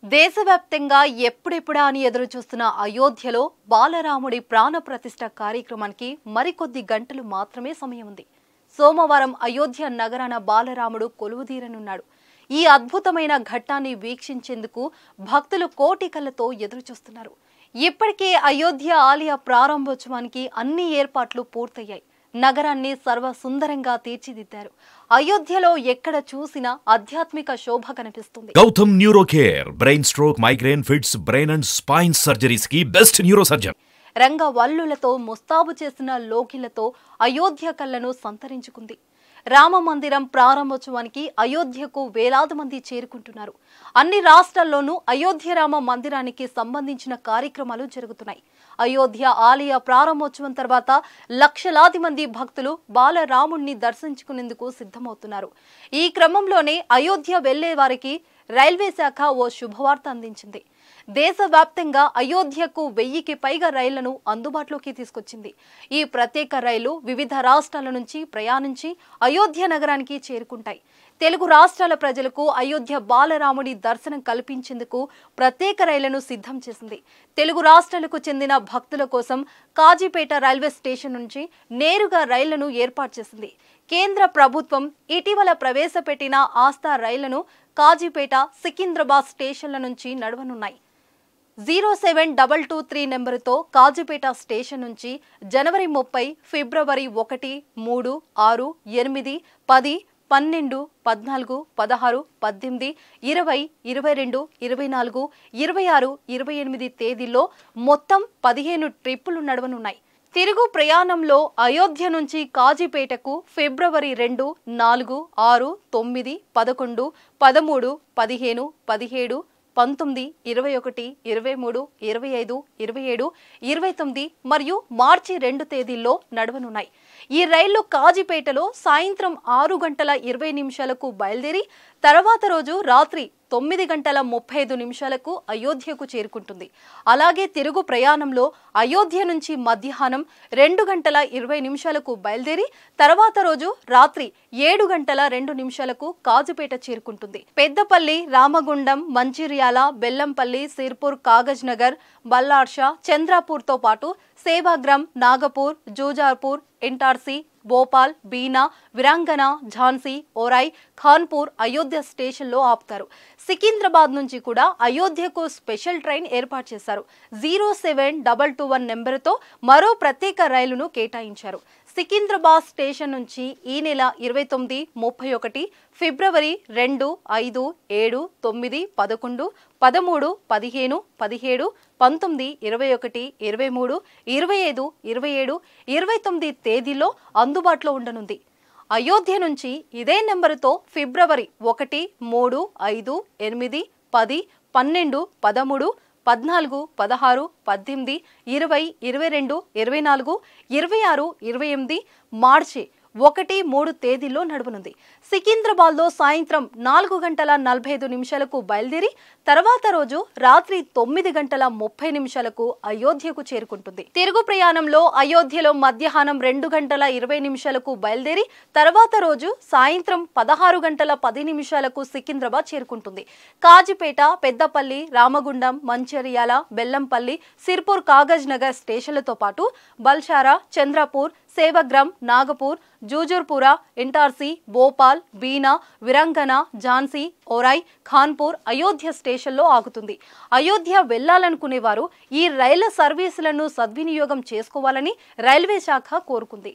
దేశవ్యాప్తంగా ఎప్పుడెప్పుడా అని ఎదురుచూస్తున్న అయోధ్యలో బాలరాముడి ప్రాణ ప్రతిష్ఠ కార్యక్రమానికి మరికొద్ది గంటలు మాత్రమే సమయం ఉంది. సోమవారం అయోధ్య నగరాన బాలరాముడు కొలువుదీరనున్నాడు. ఈ అద్భుతమైన ఘట్టాన్ని వీక్షించేందుకు భక్తులు కోటి కళ్ళతో ఎదురుచూస్తున్నారు. ఇప్పటికే అయోధ్య ఆలయ ప్రారంభోత్సవానికి అన్ని ఏర్పాట్లు పూర్తయ్యాయి. నగరాన్ని సర్వసుందరంగా తీర్చిదిద్దారు. అయోధ్యలో ఎక్కడ చూసినా ఆధ్యాత్మిక శోభ కనిపిస్తుంది. Gautam neuro care brain stroke, migraine, fits, brain and spine surgeries కి బెస్ట్ న్యూరో సర్జన్. రంగవల్లులతో ముస్తాబు చేసిన లోకిలతో అయోధ్య కళ్ళను సంతరించుకుంది. రామ మందిరం ప్రారంభోత్సవానికి అయోధ్యకు వేలాది మంది చేరుకుంటున్నారు. అన్ని రాష్ట్రాల్లోనూ అయోధ్య రామ మందిరానికి సంబంధించిన కార్యక్రమాలు జరుగుతున్నాయి. అయోధ్య ఆలయ ప్రారంభోత్సవం తర్వాత లక్షలాది మంది భక్తులు బాలరాముణ్ణి దర్శించుకునేందుకు సిద్ధమవుతున్నారు. ఈ క్రమంలోనే అయోధ్య వెళ్లే వారికి రైల్వే శాఖ ఓ శుభవార్త అందించింది. దేశవ్యాప్తంగా అయోధ్యకు 1000కి పైగా రైళ్లను అందుబాటులోకి తీసుకొచ్చింది. ఈ ప్రత్యేక రైలు వివిధ రాష్ట్రాల నుంచి ప్రయాణించి అయోధ్య నగరానికి చేరుకుంటాయి. తెలుగు రాష్ట్రాల ప్రజలకు అయోధ్య బాలరాముడి దర్శనం కల్పించేందుకు ప్రత్యేక రైళ్లను సిద్ధం చేసింది. తెలుగు రాష్ట్రాలకు చెందిన భక్తుల కోసం కాజీపేట రైల్వే స్టేషన్ నుంచి నేరుగా రైళ్లను ఏర్పాటు చేసింది. కేంద్ర ప్రభుత్వం ఇటీవల ప్రవేశపెట్టిన ఆస్థా రైళ్లను కాజీపేట, సికింద్రాబాద్ స్టేషన్ల నుంచి నడవనున్నాయి. 07223 నెంబరుతో కాజీపేట స్టేషన్ నుంచి జనవరి 30, ఫిబ్రవరి 1, 3, 6, 8, 10, 12, 14, 16, 18, 20, 22, 24, 26, 28 తేదీల్లో మొత్తం 15 ట్రిప్పులు నడవనున్నాయి. తిరుగు ప్రయాణంలో అయోధ్య నుంచి కాజీపేటకు ఫిబ్రవరి 2, 4, 6, 9, 11, 13, 15, 17, 19, 21, 23, 25, 27, 29 మరియు మార్చి 2 తేదీల్లో నడవనున్నాయి. ఈ రైళ్లు కాజీపేటలో సాయంత్రం 6 గంటల 20 నిమిషాలకు బయలుదేరి తర్వాత రోజు రాత్రి 9 గంటల 35 నిమిషాలకు అయోధ్యకు చేరుకుంటుంది. అలాగే తిరుగు ప్రయాణంలో అయోధ్య నుంచి మధ్యాహ్నం 2 గంటల 20 నిమిషాలకు బయలుదేరి తర్వాత రోజు రాత్రి 7 గంటల 2 నిమిషాలకు కాజీపేట చేరుకుంటుంది. పెద్దపల్లి, రామగుండం, మంచిర్యాల, బెల్లంపల్లి, సిర్పూర్, కాగజ్ నగర్, బల్లార్షా, చంద్రాపూర్తో పాటు సేవాగ్రామ్, నాగపూర్, జూజార్పూర్, ఇంటార్సీ, భోపాల్, బీనా, విరాంగన, ఝాన్సీ, ఓరాయ్, ఖాన్పూర్ అయోధ్య స్టేషన్లో ఆపుతారు. సికింద్రాబాద్ నుంచి కూడా అయోధ్యకు స్పెషల్ ట్రైన్ ఏర్పాటు చేశారు. 07221 నెంబరుతో మరో ప్రత్యేక రైలును కేటాయించారు. సికింద్రాబాద్ స్టేషన్ నుంచి ఈ నెల 29, 31, ఫిబ్రవరి 2, 5, 7, 9, 11, 13, 15, 17, 19, 21, 23, 25, 27, 29 తేదీల్లో అందుబాటులో ఉండనుంది. అయోధ్య నుంచి ఇదే నెంబరుతో ఫిబ్రవరి 1, 3, 5, 8, 10, 12, 13, 14, 16, 18, 20, 22, 24, 26, 28, మార్చి 1, 3 తేదీల్లో నడవనుంది. సికింద్రాబాద్లో సాయంత్రం 4 గంటల 45 నిమిషాలకు బయలుదేరి తర్వాత రోజు రాత్రి 9 గంటల 30 నిమిషాలకు అయోధ్యకు చేరుకుంటుంది. తిరుగు ప్రయాణంలో అయోధ్యలో మధ్యాహ్నం 2 గంటల 20 నిమిషాలకు బయలుదేరి తర్వాత రోజు సాయంత్రం 16 గంటల 10 నిమిషాలకు సికింద్రాబాద్ చేరుకుంటుంది. కాజీపేట, పెద్దపల్లి, రామగుండం, మంచిర్యాల, బెల్లంపల్లి, సిర్పూర్, కాగజ్ నగర్ స్టేషన్లతో పాటు బల్షారా, చంద్రపూర్, సేవగ్రామ్, నాగపూర్, జూజర్పురా, ఇంటార్సీ, భోపాల్, బీనా, విరాంగన, ఝాన్సీ, ఓరాయ్, ఖాన్పూర్ అయోధ్య స్టేషన్లో ఆగుతుంది. అయోధ్య వెళ్లాలనుకునేవారు ఈ రైళ్ల సర్వీసులను సద్వినియోగం చేసుకోవాలని రైల్వే శాఖ కోరుకుంది.